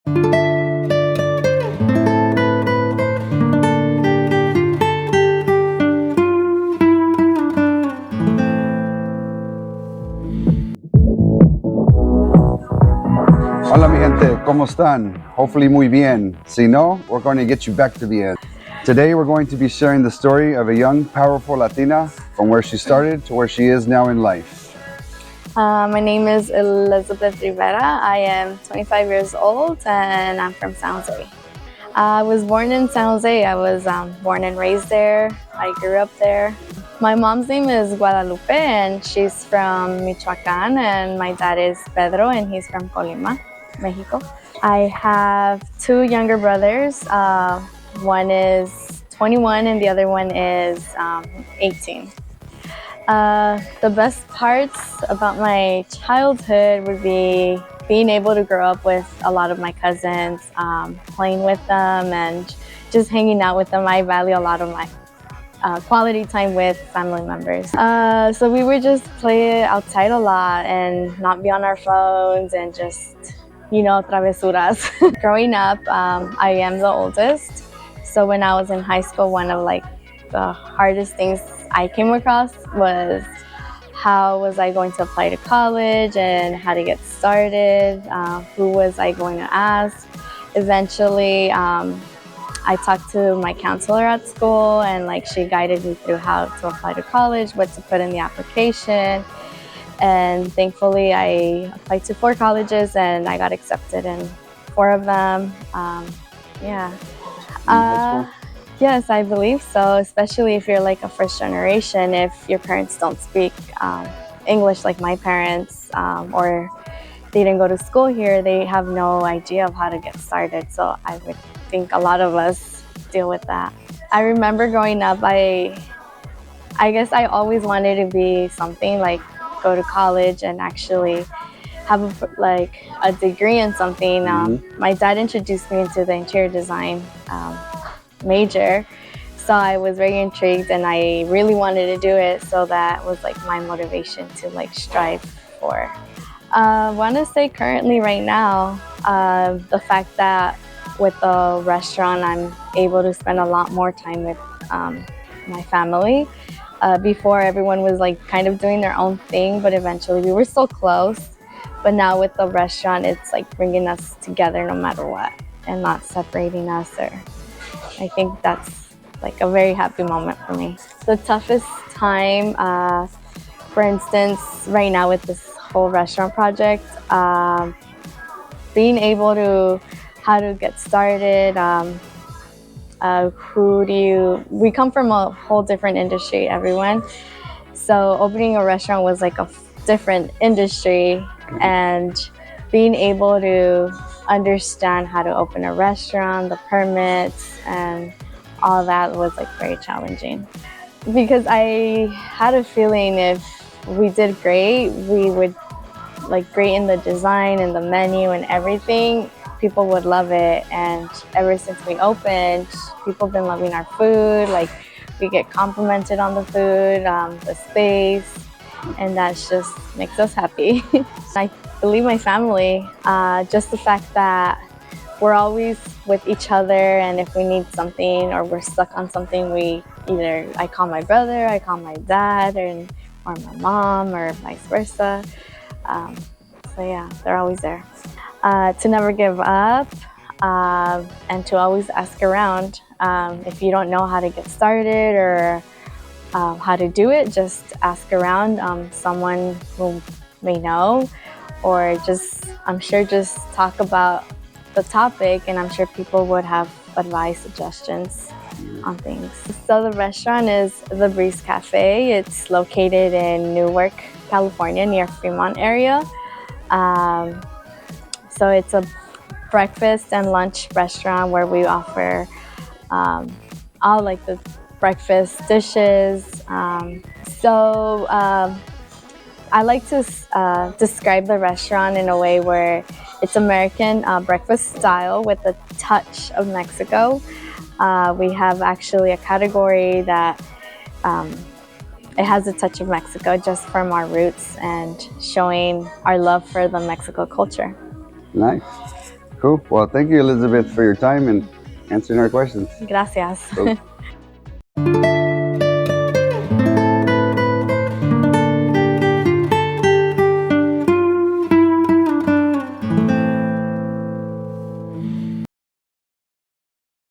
Hola mi gente, ¿cómo están? Hopefully muy bien. Si no, we're going to get you back to the end. Today we're going to be sharing the story of a young, powerful Latina from where she started to where she is now in life. My name is Elizabeth Rivera. I am 25 years old and I'm from San Jose. I was born in San Jose. I was born and raised there. I grew up there. My mom's name is Guadalupe and she's from Michoacan, and my dad is Pedro and he's from Colima, Mexico. I have two younger brothers. One is 21 and the other one is 18. The best parts about my childhood would be being able to grow up with a lot of my cousins, playing with them and just hanging out with them. I value a lot of my quality time with family members. So we would just play outside a lot and not be on our phones and just, travesuras. Growing up, I am the oldest. So when I was in high school, one of the hardest things I came across was how was I going to apply to college and how to get started, who was I going to ask. Eventually, I talked to my counselor at school and she guided me through how to apply to college, what to put in the application. And thankfully I applied to 4 colleges and I got accepted in 4 of them. Yeah. Yes, I believe so, especially if you're a first generation. If your parents don't speak English like my parents, or they didn't go to school here, they have no idea of how to get started. So I would think a lot of us deal with that. I remember growing up, I guess I always wanted to be something, go to college and actually have a degree in something. My dad introduced me into the interior design major, so I was very intrigued and I really wanted to do it, so that was my motivation to strive for. I want to say currently right now, the fact that with the restaurant I'm able to spend a lot more time with my family. Before everyone was kind of doing their own thing, but eventually we were so close. But now with the restaurant, it's bringing us together no matter what and not separating us. Or I think that's a very happy moment for me. The toughest time, for instance, right now with this whole restaurant project, being able to how to get started. We come from a whole different industry, everyone. So opening a restaurant was a different industry, and being able to understand how to open a restaurant, the permits, and all that was very challenging. Because I had a feeling if we did great, we would great in the design and the menu and everything, people would love it. And ever since we opened, people have been loving our food. We get complimented on the food, the space, and that just makes us happy. I believe my family, just the fact that we're always with each other, and if we need something or we're stuck on something, I call my brother, I call my dad, or my mom, or vice versa. So yeah, they're always there. To never give up, and to always ask around. If you don't know how to get started or how to do it, just ask around someone who may know, or I'm sure just talk about the topic, and I'm sure people would have advice, suggestions on things. So the restaurant is The Breeze Cafe. It's located in Newark, California, near Fremont area. So it's a breakfast and lunch restaurant where we offer all the breakfast dishes. I like to describe the restaurant in a way where it's American breakfast style with a touch of Mexico. We have actually a category that it has a touch of Mexico, just from our roots and showing our love for the Mexico culture. Nice. Cool. Well, thank you, Elizabeth, for your time and answering our questions. Gracias. Cool.